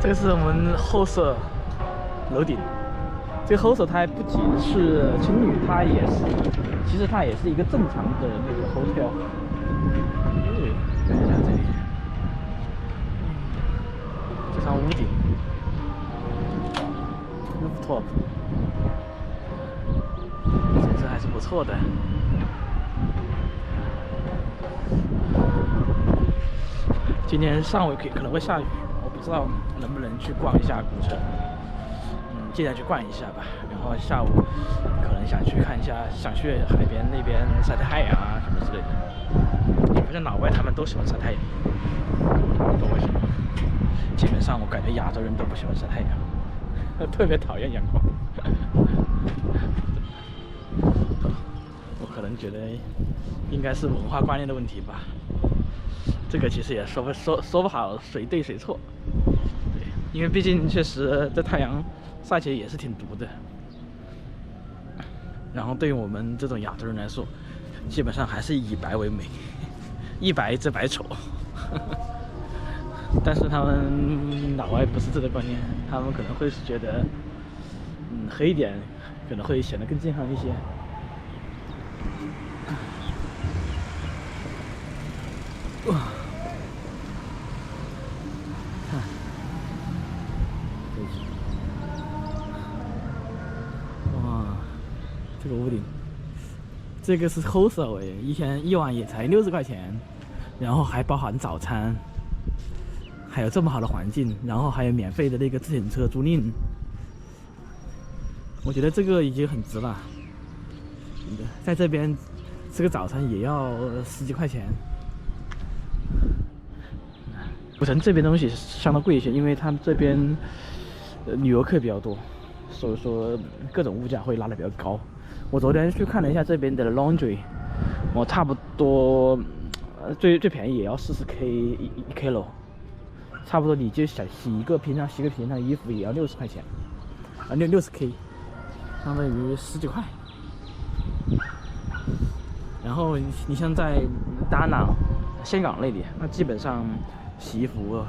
这个是我们后舍楼顶。这个后舍它还不仅是青旅，它也是，其实它也是一个正常的那个 hotel。看一下这里，这张屋顶 ，rooftop， 景色还是不错的。今天上午可能会下雨，我不知道能不能去逛一下古城。尽量去逛一下吧。然后下午可能想去看一下，想去海边那边晒太阳啊什么之类的。好像老外他们都喜欢晒太阳，不知道为什么。基本上我感觉亚洲人都不喜欢晒太阳，特别讨厌阳光。我可能觉得应该是文化观念的问题吧。这个其实也说不好谁对谁错，对，因为毕竟确实这太阳晒起来也是挺毒的。然后对于我们这种亚洲人来说，基本上还是以白为美，一白遮百丑。但是他们老外不是这个观念，他们可能会是觉得，黑一点可能会显得更健康一些。哇，看，哇，这个屋顶，这个是 hostel 哎，一晚也才60块钱，然后还包含早餐，还有这么好的环境，然后还有免费的那个自行车租赁，我觉得这个已经很值了。在这边吃个早餐也要10几块钱。古城这边东西相当贵一些，因为他们这边旅游客比较多，所以说各种物价会拉得比较高。我昨天去看了一下这边的 laundry， 我差不多最便宜也要40K 一 kilo， 差不多你就想平常洗个平常衣服也要60块钱啊，60K， 相当于10几块。然后你像在达朗、香港那里，那基本上洗衣服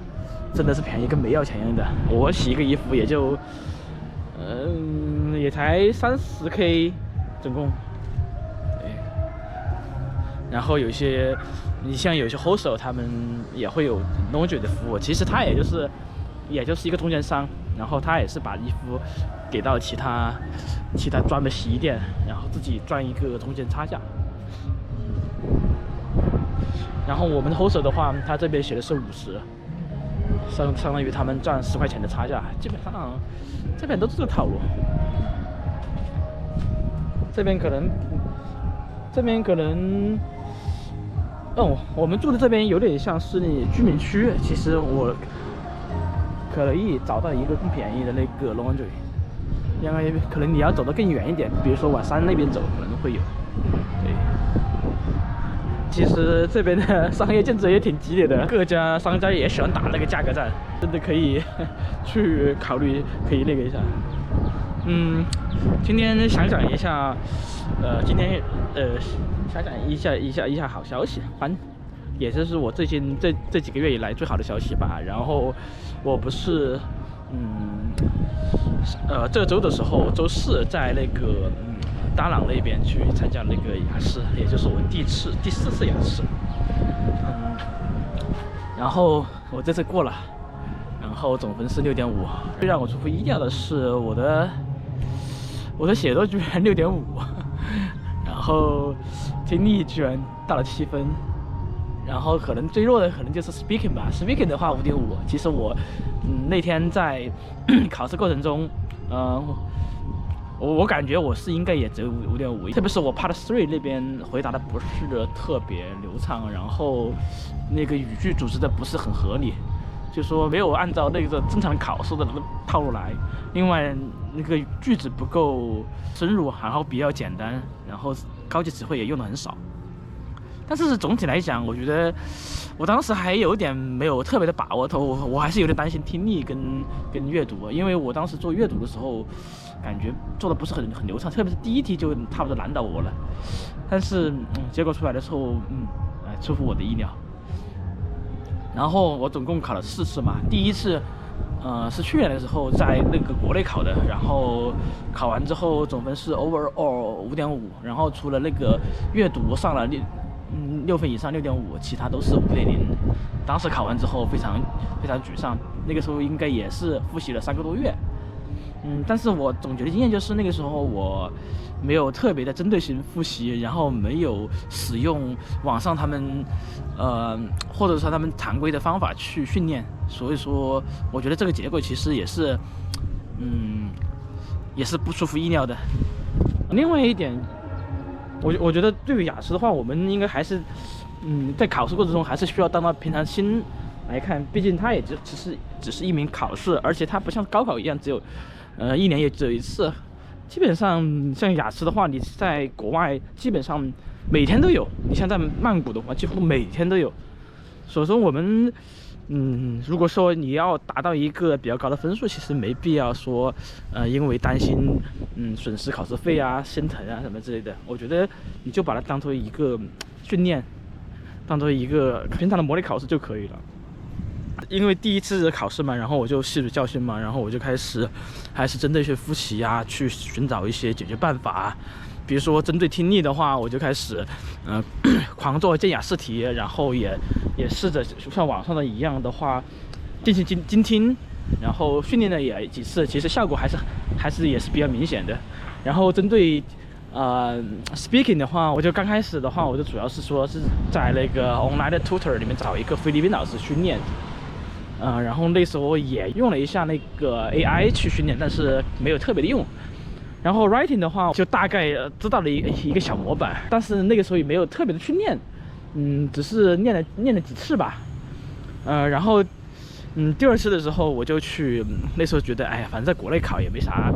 真的是便宜跟没要钱一样的。我洗一个衣服也就，也才30K， 总共。对。然后有些，你像有些 hostel 他们也会有 laundry 的服务，其实它也就是一个中间商，然后他也是把衣服给到其他专门洗衣店，然后自己赚一个中间差价。然后我们 hostel 的话，他这边写的是50，相当于他们赚10块钱的差价，基本上这边都是这个套路。这边可能，我们住的这边有点像是居民区。其实我可以找到一个更便宜的那个 laundry， 因为可能你要走得更远一点，比如说往山那边走，可能会有。对。其实这边的商业竞争也挺激烈的，各家商家也喜欢打那个价格战，真的可以去考虑，可以那个一下。今天想讲一下，想讲一下好消息，也就是我最近这几个月以来最好的消息吧。然后我不是，这周的时候，周4在那个达朗那边去参加那个雅思，也就是我第4次雅思。然后我这次过了，然后总分是6.5。最让我出乎意料的是，我的写作居然6.5，然后听力居然到了7分，然后可能最弱的可能就是 speaking 吧。speaking 的话5.5。其实我那天在考试过程中，我感觉我是应该也只有5.5，特别是我 Part 3那边回答的不是特别流畅，然后那个语句组织的不是很合理，就说没有按照那个正常考试的套路来。另外那个句子不够深入，然后比较简单，然后高级词汇也用的很少。但是总体来讲，我觉得我当时还有点没有特别的把握头，我还是有点担心听力跟阅读，因为我当时做阅读的时候，感觉做的不是很流畅，特别是第一题就差不多难倒我了。但是结果出来的时候，出乎我的意料。然后我总共考了4次嘛，第一次是去年的时候在那个国内考的，然后考完之后总分是 overall 5.5，然后除了那个阅读上了6分以上6.5，其他都是5.0。当时考完之后非常沮丧，那个时候应该也是复习了3个多月。但是我总结的经验就是那个时候我没有特别的针对性复习，然后没有使用网上他们或者说他们常规的方法去训练，所以说我觉得这个结果其实也是不出乎意料的。另外一点，我觉得对于雅思的话，我们应该还是在考试过程中还是需要当到平常心来看，毕竟它也只是一名考试，而且它不像高考一样只有1年也只有一次。基本上像雅思的话，你在国外基本上每天都有，你像在曼谷的话几乎每天都有。所以说我们如果说你要达到一个比较高的分数，其实没必要说因为担心损失考试费啊、心疼啊什么之类的。我觉得你就把它当做一个训练，当做一个平常的模拟考试就可以了。因为第一次考试嘛，然后我就吸取教训嘛，然后我就开始还是针对性复习啊，去寻找一些解决办法。比如说针对听力的话，我就开始狂做监雅试题，然后也试着像网上的一样的话进行精听，然后训练了也几次，其实效果也是比较明显的。然后针对speaking 的话，我就刚开始的话，我就主要是说是在那个 online 的 tutor 里面找一个菲律宾老师训练。然后那时候也用了一下那个 AI 去训练，但是没有特别的用。然后 writing 的话，就大概知道了一个小模板，但是那个时候也没有特别的去练，只是练了几次吧。然后第二次的时候我就去，那时候觉得哎呀，反正在国内考也没啥，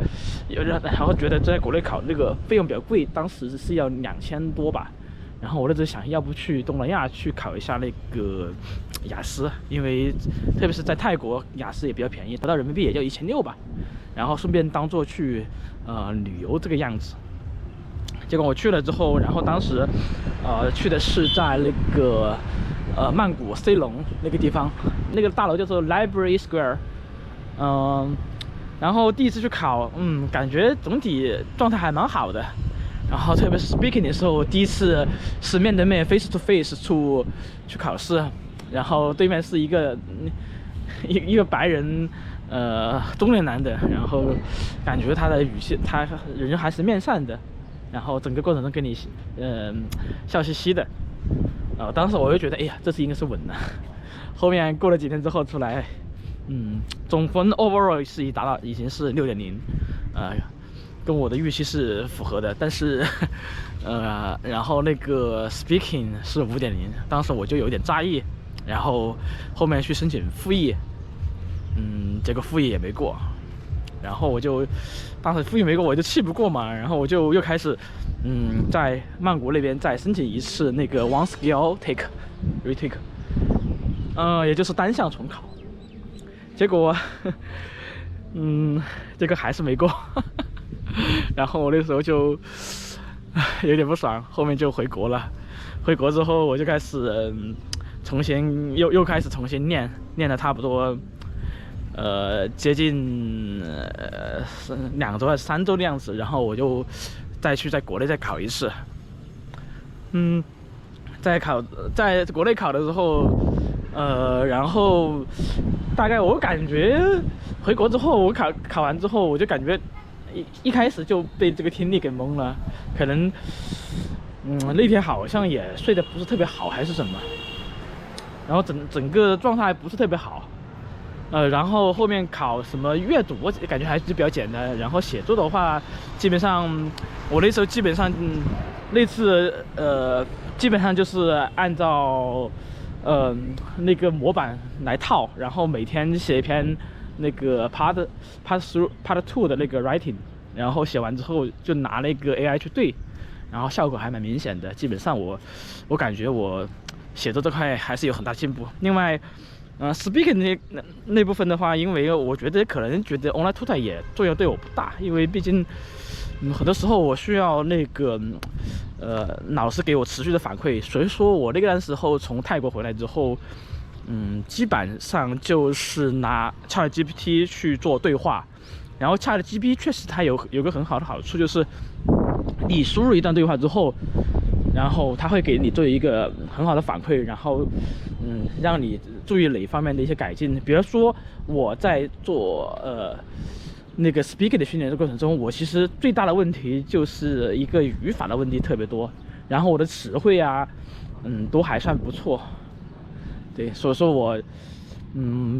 然后觉得在国内考那个费用比较贵，当时是要2000多吧。然后我那时候想，要不去东南亚去考一下那个雅思，因为特别是在泰国雅思也比较便宜，得到人民币也就1600吧。然后顺便当做去旅游这个样子。结果我去了之后，然后当时去的是在那个曼谷 C 龙那个地方，那个大楼叫做 Library Square。然后第一次去考，感觉总体状态还蛮好的。然后特别是 speaking 的时候，第一次是面对面 face to face 去考试，然后对面是一个白人中年男的，然后感觉他的语气，他人还是面善的，然后整个过程中跟你笑嘻嘻的。当时我就觉得，哎呀，这次应该是稳了。后面过了几天之后出来，总分 overall 是已经是6.0，跟我的预期是符合的，但是然后那个 speaking 是5.0，当时我就有点诧异，然后后面去申请复议，结果复议也没过，然后我就当时复议没过，我就气不过嘛，然后我就又开始在曼谷那边再申请一次那个 one skill retake，也就是单项重考，结果这个还是没过。然后我那时候就有点不爽，后面就回国了。回国之后我就开始重新又开始重新练了差不多接近2周还是3周的样子，然后我就在国内再考一次。在国内考的时候，然后大概我感觉回国之后，我考完之后，我就感觉一开始就被这个听力给蒙了，可能那天好像也睡得不是特别好还是什么，然后整个状态不是特别好。然后后面考什么阅读，我感觉还是比较简单。然后写作的话，基本上我那时候基本上那次基本上就是按照那个模板来套，然后每天写一篇那个 part 2的那个 writing， 然后写完之后就拿那个 AI 去对，然后效果还蛮明显的。基本上我感觉我写作这块还是有很大进步。另外speaking 那部分的话，因为我觉得可能觉得 online tutor 也作用对我不大，因为毕竟很多时候我需要那个老师给我持续的反馈，所以说我那个时候从泰国回来之后，基本上就是拿 ChatGPT 去做对话，然后 ChatGPT 确实它有个很好的好处，就是你输入一段对话之后，然后它会给你做一个很好的反馈，然后让你注意哪方面的一些改进。比如说我在做那个 speaker 的训练的过程中，我其实最大的问题就是一个语法的问题特别多，然后我的词汇啊，都还算不错。对，所以说我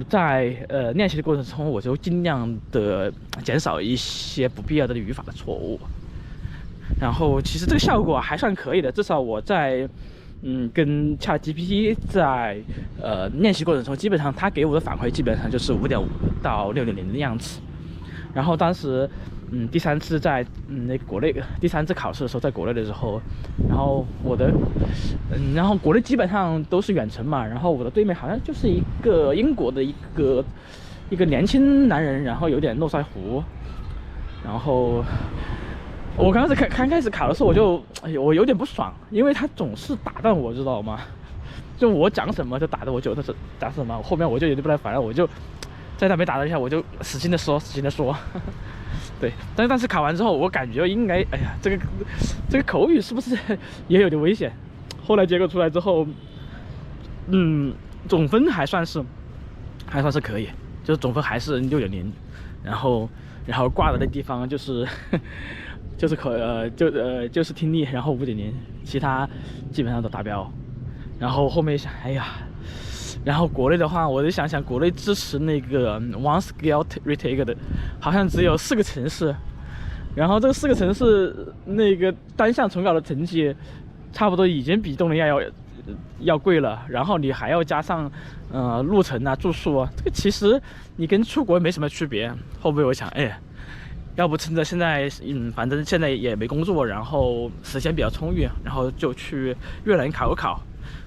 在练习的过程中，我就尽量的减少一些不必要的语法的错误。然后其实这个效果还算可以的，至少我在跟 ChatGPT 在练习过程中，基本上他给我的反馈基本上就是5.5到6.0的样子。然后当时第3次在那国内第3次考试的时候，在国内的时候，然后然后国内基本上都是远程嘛，然后我的对面好像就是一个英国的一个年轻男人，然后有点络腮胡，然后我刚开始考的时候，我有点不爽，因为他总是打断我，知道吗？就我讲什么就打断我，就讲什么，后面我就有点不耐烦了，我就在那边打了一下，我就使劲的说。对，但是考完之后，我感觉应该，哎呀，这个口语是不是也有点危险？后来结果出来之后，总分还算是可以，就是总分还是6.0，然后挂的那地方就是就是听力，然后5.0，其他基本上都达标。然后后面想，哎呀。然后国内的话，我就想国内支持那个 One Skill Retake 的，好像只有4个城市，然后这个4个城市那个单项重考的成绩，差不多已经比东南亚要贵了，然后你还要加上路程啊、住宿啊，这个其实你跟出国没什么区别。后面我想，哎，要不趁着现在反正现在也没工作，然后时间比较充裕，然后就去越南考一考。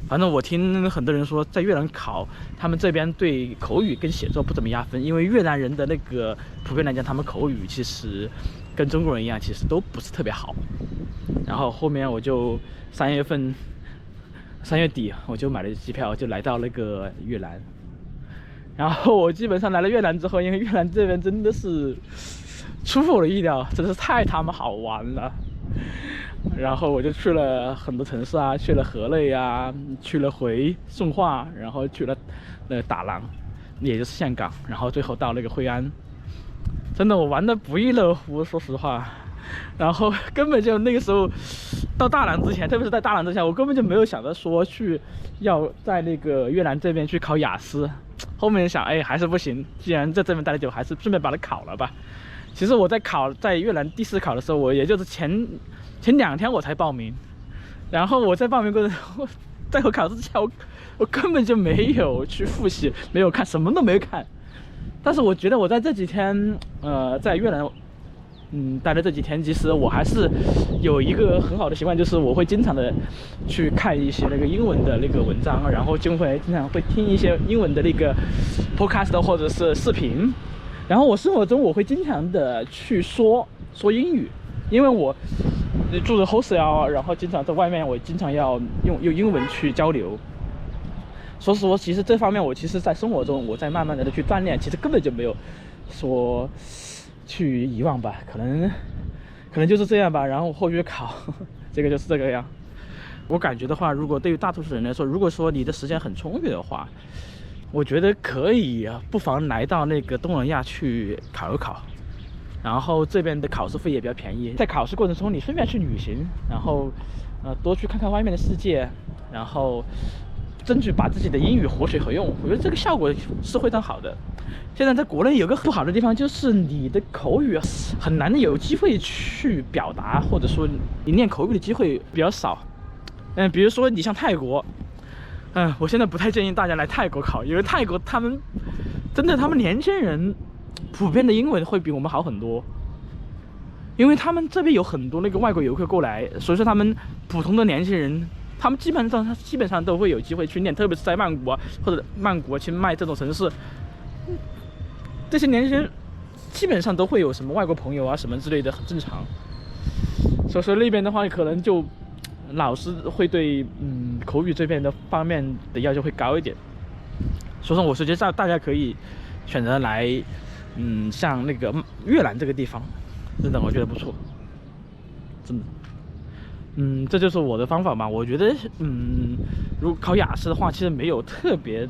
反正我听很多人说，在越南考，他们这边对口语跟写作不怎么压分，因为越南人的那个普遍来讲，他们口语其实跟中国人一样，其实都不是特别好。然后后面我就3月底我就买了机票，就来到那个越南。然后我基本上来了越南之后，因为越南这边真的是出乎我的意料，真的是太他妈好玩了。然后我就去了很多城市啊，去了河内啊，去了顺化，然后去了打狼，也就是岘港，然后最后到那个惠安。真的我玩的不亦乐乎，说实话。然后根本就那个时候到大狼之前，特别是在大狼之前，我根本就没有想着说要在那个越南这边去考雅思。后面想，哎，还是不行，既然在这边待得久，还是顺便把它考了吧。其实我在越南第4考的时候，我也就是前2天我才报名，然后我在报名过程中，在我考试之前，我根本就没有去复习，没有看，什么都没有看。但是我觉得我在这几天，在越南，待的这几天，其实我还是有一个很好的习惯，就是我会经常的去看一些那个英文的那个文章，然后经常会听一些英文的那个 podcast 或者是视频。然后我生活中我会经常的去说英语，因为我住的 hostel， 然后经常在外面，我经常要用英文去交流。所以说，其实这方面我其实在生活中，我在慢慢的去锻炼，其实根本就没有说去遗忘吧，可能就是这样吧。然后后续考，这个就是这个样。我感觉的话，如果对于大多数人来说，如果说你的时间很充裕的话，我觉得可以不妨来到那个东南亚去考一考，然后这边的考试费也比较便宜。在考试过程中，你顺便去旅行，然后多去看看外面的世界，然后争取把自己的英语活学活用。我觉得这个效果是非常好的。现在在国内有个不好的地方，就是你的口语很难有机会去表达，或者说你练口语的机会比较少。比如说你像泰国。我现在不太建议大家来泰国考，因为泰国他们年轻人普遍的英文会比我们好很多，因为他们这边有很多那个外国游客过来，所以说他们普通的年轻人，他们基本上都会有机会去练，特别是在曼谷或者曼谷、清迈这种城市，这些年轻人基本上都会有什么外国朋友啊什么之类的，很正常。所以说那边的话，可能就老师会对口语这边的方面的要求会高一点。所以说我是觉得大家可以选择来，像那个越南这个地方，真的我觉得不错，真的。这就是我的方法嘛。我觉得，如果考雅思的话，其实没有特别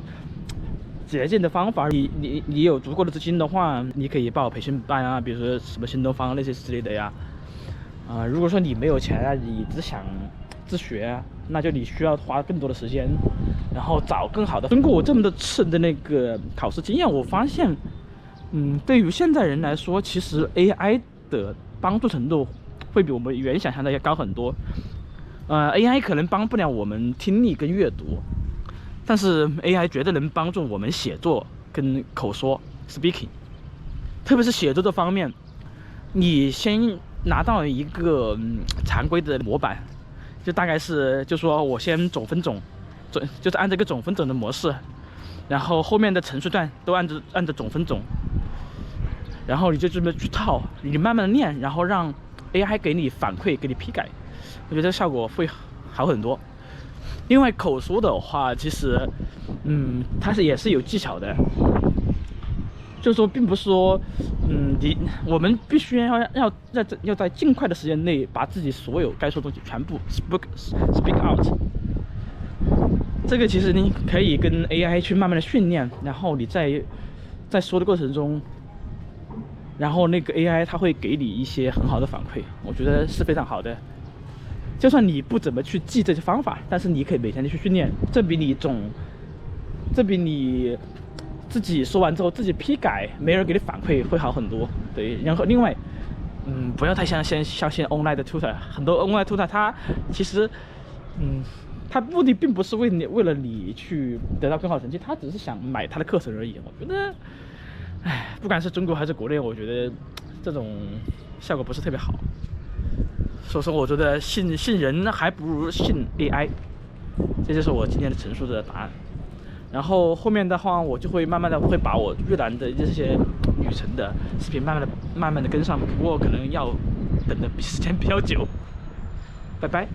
捷径的方法。你有足够的资金的话，你可以报培训班啊，比如说什么新东方那些之类的呀。如果说你没有钱啊，你只想自学啊，那就你需要花更多的时间，然后找更好的。经过我这么多次的那个考试经验，我发现，对于现在人来说，其实 AI 的帮助程度会比我们原想象的要高很多。AI 可能帮不了我们听力跟阅读，但是 AI 绝对能帮助我们写作跟口说 speaking， 特别是写作这方面，你先拿到一个常规的模板，就大概是就说我先总分总，就是按这个总分总的模式，然后后面的陈述段都按着总分总，然后你就这么去套，你慢慢的练，然后让 AI 给你反馈，给你批改，我觉得效果会好很多。另外口说的话，其实，它也是有技巧的，就是说，并不是说，我们必须要在尽快的时间内把自己所有该说的东西全部 speak out。这个其实你可以跟 AI 去慢慢的训练，然后你在说的过程中，然后那个 AI 它会给你一些很好的反馈，我觉得是非常好的。就算你不怎么去记这些方法，但是你可以每天的去训练，这比你自己说完之后自己批改，没人给你反馈会好很多。对，然后另外，不要太相信 online 的 tutor， 很多 online tutor 它其实，他目的并不是为了你去得到更好的成绩，他只是想买他的课程而已。我觉得，不管是中国还是国内，我觉得这种效果不是特别好。所以说，我觉得信人还不如信 AI， 这就是我今天的陈述的答案。然后后面的话，我就会慢慢的会把我越南的这些旅程的视频慢慢的跟上，不过可能要等的时间比较久。拜拜。